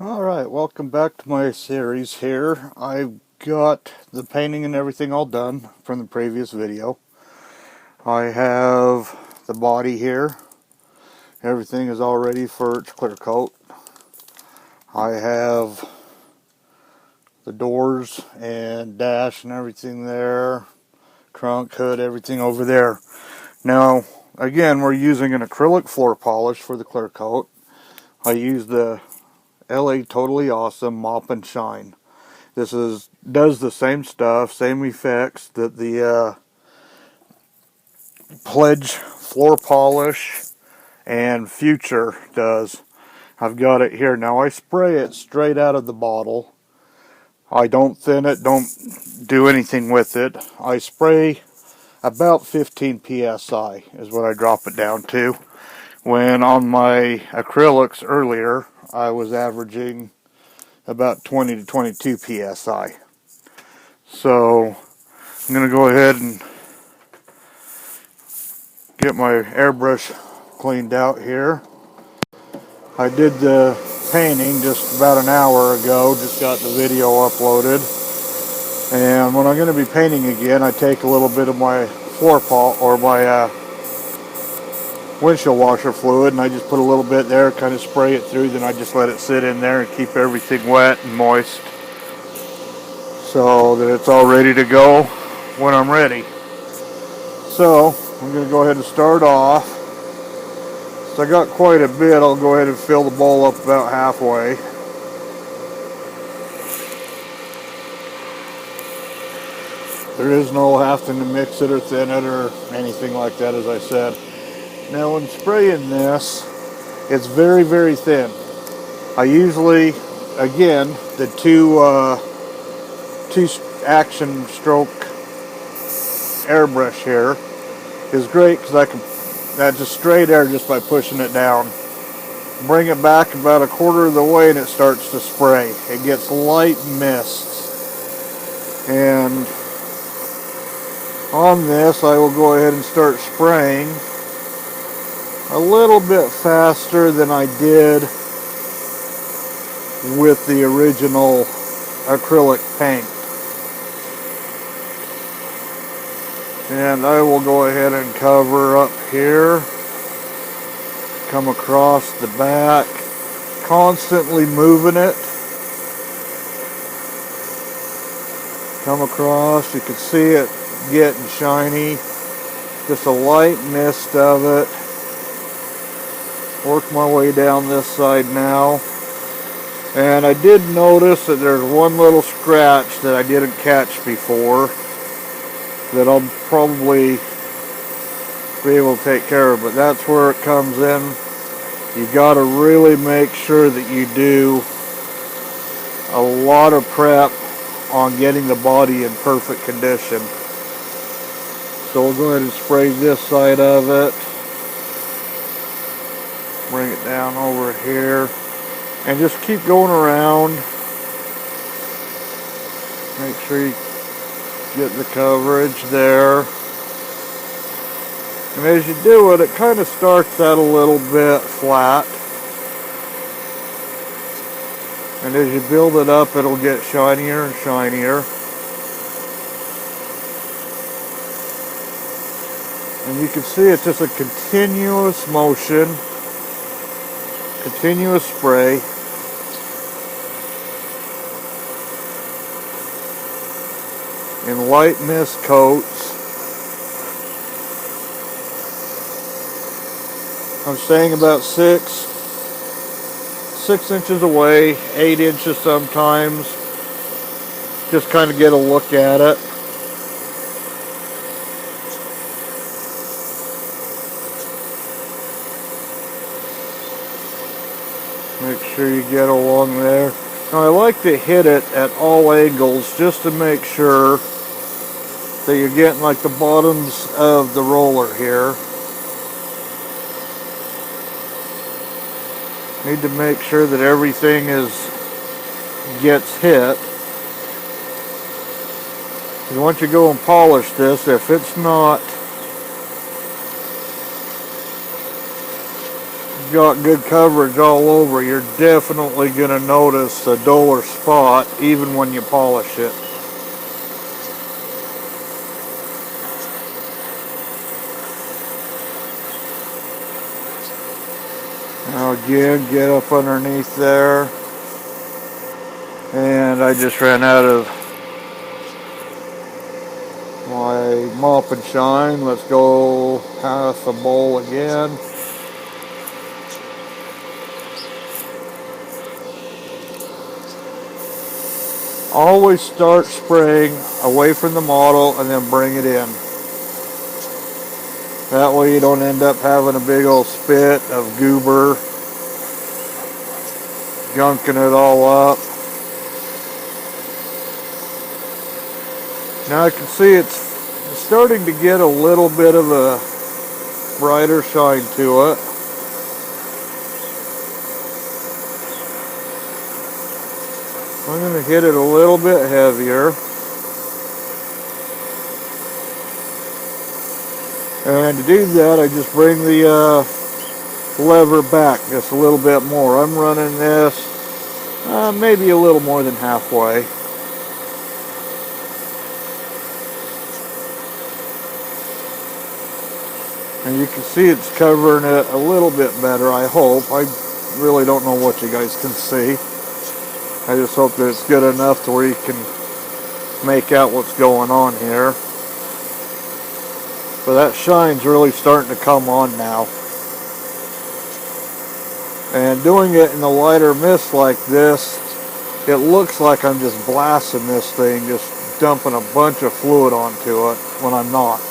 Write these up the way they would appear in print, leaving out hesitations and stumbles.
Alright, welcome back to my series here. I've got the painting and everything all done from the previous video. I have the body here. Everything is all ready for its clear coat. I have the doors and dash and everything there. Trunk, hood, everything over there. Now, again, we're using an acrylic floor polish for the clear coat. I use the LA Totally Awesome Mop and Shine. This does the same stuff, same effects that the Pledge floor polish and Future does. I've got it here. Now I spray it straight out of the bottle. I don't thin it, don't do anything with it. I spray about 15 psi is what I drop it down to. When on my acrylics earlier, I was averaging about 20 to 22 psi. So I'm going to go ahead and get my airbrush cleaned out here. I did the painting just about an hour ago, just got the video uploaded. And when I'm going to be painting again, I take a little bit of my floor polish or my windshield washer fluid, and I just put a little bit there, kind of spray it through, then I just let it sit in there and keep everything wet and moist so that it's all ready to go when I'm ready. So I'm going to go ahead and start off. So I got quite a bit. I'll go ahead and fill the bowl up about halfway. There is no having to mix it or thin it or anything like that, as I said. Now when spraying this, it's very, very thin. I usually, again, the two action stroke airbrush here is great because I can, that's just straight air just by pushing it down. Bring it back about a quarter of the way and it starts to spray. It gets light mists. And on this I will go ahead and start spraying a little bit faster than I did with the original acrylic paint. And I will go ahead and cover up here, come across the back, constantly moving it. Come across, you can see it getting shiny, just a light mist of it. Work my way down this side now. And I did notice that there's one little scratch that I didn't catch before that I'll probably be able to take care of, but that's where it comes in. You got to really make sure that you do a lot of prep on getting the body in perfect condition. So we'll go ahead and spray this side of it. Bring it down over here. And just keep going around. Make sure you get the coverage there. And as you do it, it kind of starts out a little bit flat. And as you build it up, it'll get shinier and shinier. And you can see it's just a continuous motion, continuous spray. In light mist coats. I'm staying about 6 inches away, 8 inches sometimes. Just kind of get a look at it. Make sure you get along there. Now I like to hit it at all angles just to make sure that you're getting like the bottoms of the roller here. Need to make sure that everything gets hit. And once you go and polish this, if it's not got good coverage all over, you're definitely going to notice a duller spot even when you polish it. Now again, get up underneath there. And I just ran out of my mop and shine. Let's go half a bowl again. Always start spraying away from the model and then bring it in. That way you don't end up having a big old spit of goober, gunking it all up. Now I can see it's starting to get a little bit of a brighter shine to it. I'm going to hit it a little bit heavier. And to do that, I just bring the lever back just a little bit more. I'm running this maybe a little more than halfway. And you can see it's covering it a little bit better, I hope. I really don't know what you guys can see. I just hope that it's good enough to where you can make out what's going on here. But that shine's really starting to come on now. And doing it in a lighter mist like this, it looks like I'm just blasting this thing, just dumping a bunch of fluid onto it when I'm not.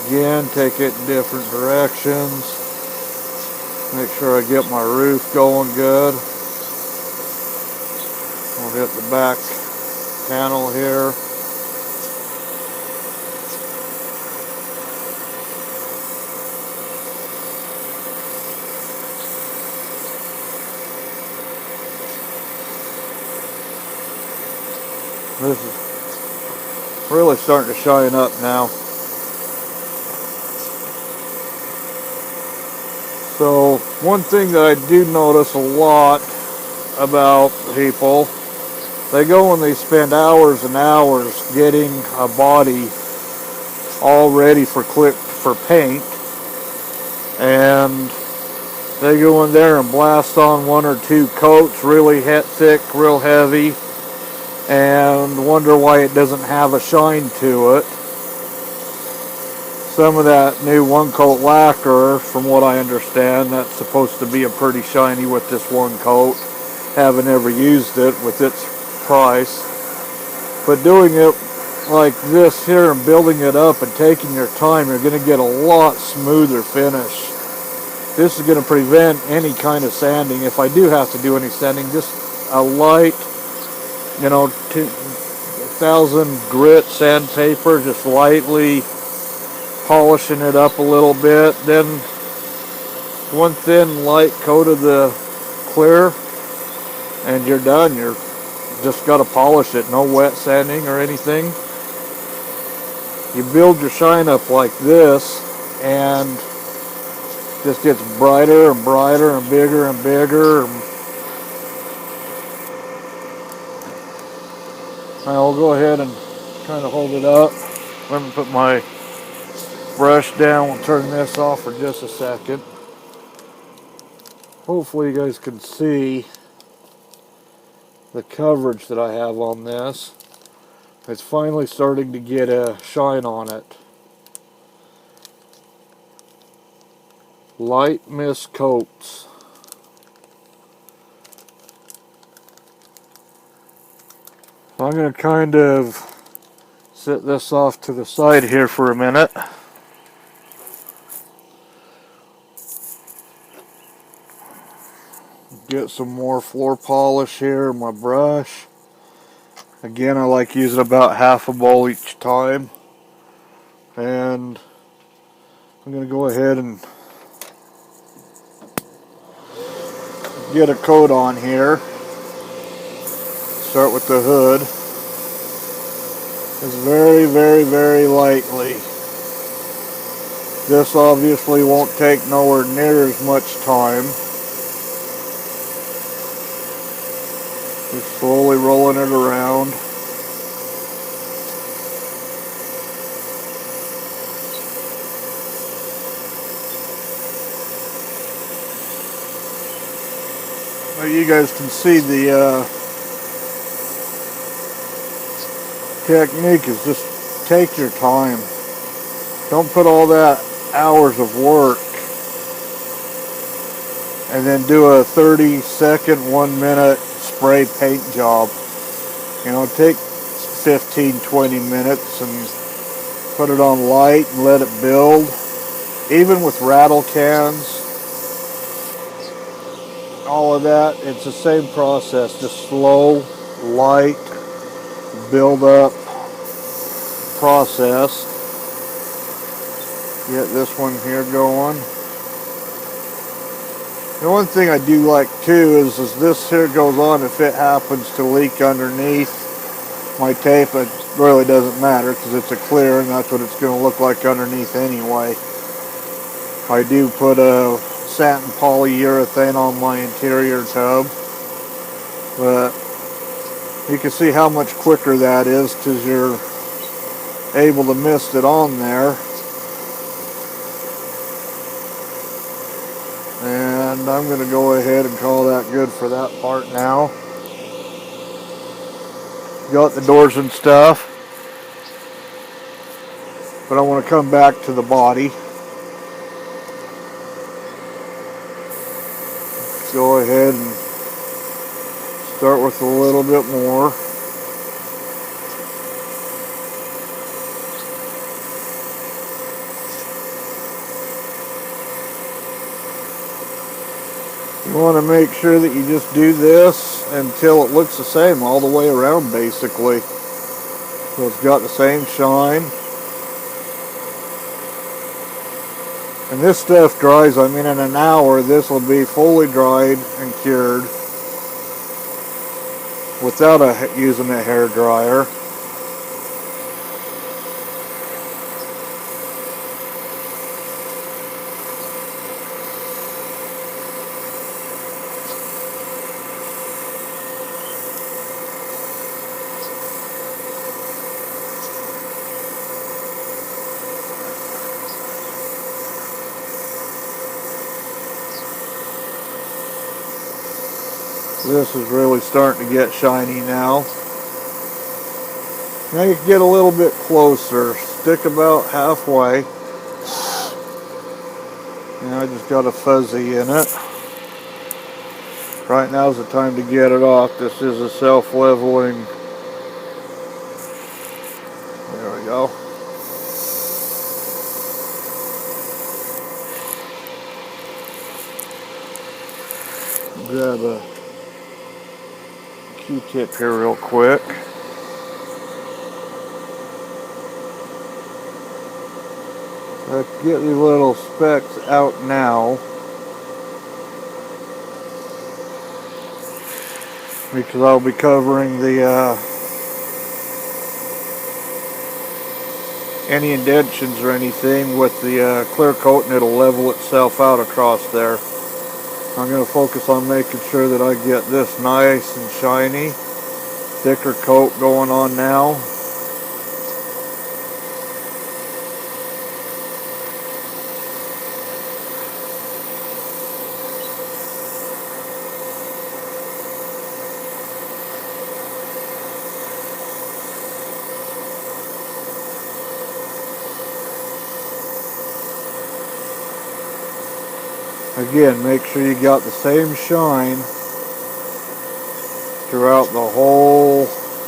Again, take it in different directions. Make sure I get my roof going good. I'll hit the back panel here. This is really starting to shine up now. So one thing that I do notice a lot about people, they go and they spend hours and hours getting a body all ready for paint, and they go in there and blast on one or two coats really thick, real heavy, and wonder why it doesn't have a shine to it. Some of that new one coat lacquer, from what I understand, that's supposed to be a pretty shiny with this one coat. Haven't ever used it with its price. But doing it like this here and building it up and taking your time, you're going to get a lot smoother finish. This is going to prevent any kind of sanding. If I do have to do any sanding, just a light, 1000 grit sandpaper, just lightly polishing it up a little bit. Then one thin light coat of the clear and you're done. You're just got to polish it. No wet sanding or anything. You build your shine up like this and just gets brighter and brighter and bigger and bigger. I'll go ahead and kind of hold it up. Let me put my brush down. We'll turn this off for just a second. Hopefully you guys can see the coverage that I have on this. It's finally starting to get a shine on it. Light mist coats. I'm going to kind of set this off to the side here for a minute. Get some more floor polish here in my brush. Again, I like using about half a bowl each time. And I'm going to go ahead and get a coat on here. Start with the hood. Just very, very, very lightly. This obviously won't take nowhere near as much time. Just slowly rolling it around. Now you guys can see the technique is just take your time. Don't put all that hours of work and then do a 30-second, 1-minute spray paint job. You know, take 15, 20 minutes and put it on light and let it build. Even with rattle cans, all of that, it's the same process. Just slow, light, build up process. Get this one here going. The one thing I do like too is as this here goes on, if it happens to leak underneath my tape, it really doesn't matter because it's a clear and that's what it's going to look like underneath anyway. I do put a satin polyurethane on my interior tub, but you can see how much quicker that is because you're able to mist it on there. And I'm going to go ahead and call that good for that part now. Got the doors and stuff, but I want to come back to the body. Let's go ahead and start with a little bit more. You want to make sure that you just do this until it looks the same all the way around basically. So it's got the same shine. And this stuff dries, I mean in an hour this will be fully dried and cured without using a hair dryer. This is really starting to get shiny now. Now you can get a little bit closer. Stick about halfway. And I just got a fuzzy in it. Right now is the time to get it off. This is a self-leveling. There we go. Grab a Q-tip here real quick. Let's get these little specks out now, because I'll be covering the any indentions or anything with the clear coat, and it'll level itself out across there. I'm going to focus on making sure that I get this nice and shiny. Thicker coat going on now. Again, make sure you got the same shine throughout the whole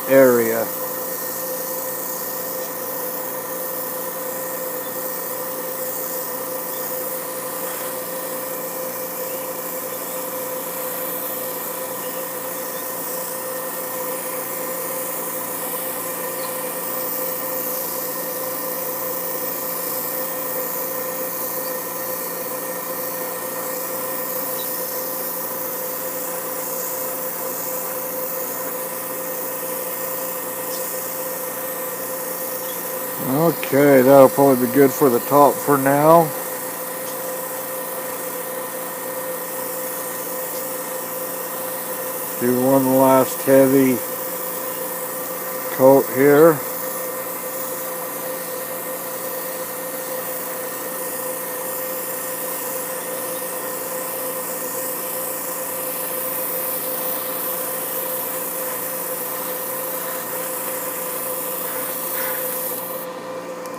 area. Okay, that'll probably be good for the top for now. Do one last heavy coat here.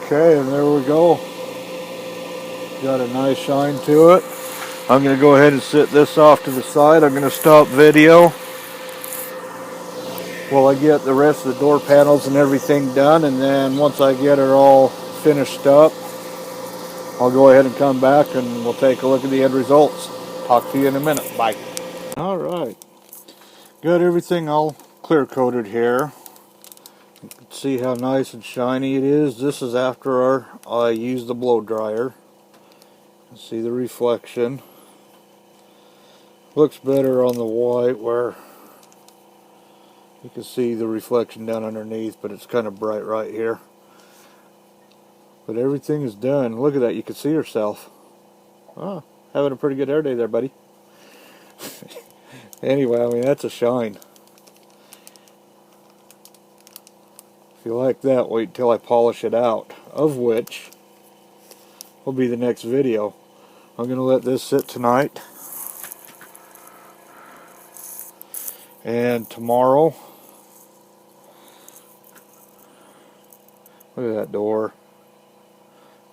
Okay, and there we go. Got a nice shine to it. I'm going to go ahead and sit this off to the side. I'm going to stop video while I get the rest of the door panels and everything done, and then once I get it all finished up, I'll go ahead and come back and we'll take a look at the end results. Talk to you in a minute. Bye. Alright, got everything all clear coated here. You can see how nice and shiny it is. This is after I used the blow dryer. See the reflection. Looks better on the white where you can see the reflection down underneath, but it's kind of bright right here. But everything is done. Look at that, you can see yourself. Oh, having a pretty good hair day there, buddy. Anyway, I mean, that's a shine. If you like that, wait until I polish it out, of which will be the next video. I'm going to let this sit tonight. And tomorrow, look at that door.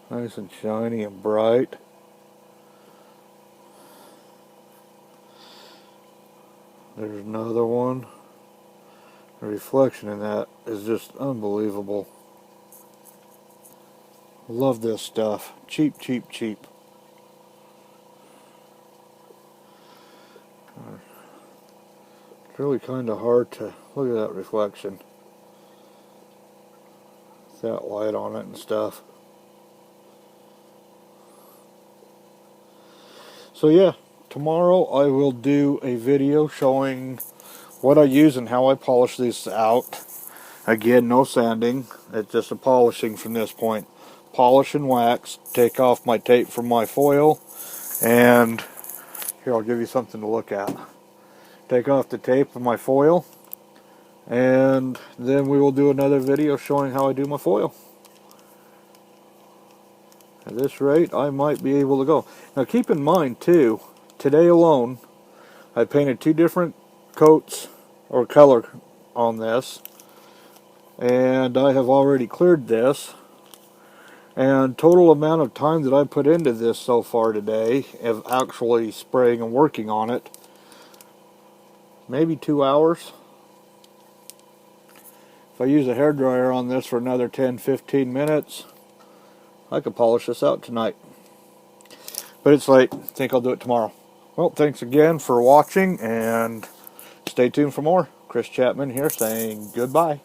Nice and shiny and bright. There's another one. The reflection in that is just unbelievable. Love this stuff. Cheap, cheap, cheap. It's really kind of hard to look at that reflection. That light on it and stuff. So yeah, tomorrow I will do a video showing what I use and how I polish this out. Again, no sanding. It's just a polishing from this point. Polish and wax. Take off my tape from my foil. And here, I'll give you something to look at. Take off the tape of my foil. And then we will do another video showing how I do my foil. At this rate, I might be able to go. Now keep in mind too, today alone, I painted 2 different coats or color on this. And I have already cleared this. And total amount of time that I put into this so far today, of actually spraying and working on it, maybe 2 hours. If I use a hairdryer on this for another 10-15 minutes, I could polish this out tonight. But it's late. I think I'll do it tomorrow. Well, thanks again for watching, and stay tuned for more. Chris Chapman here saying goodbye.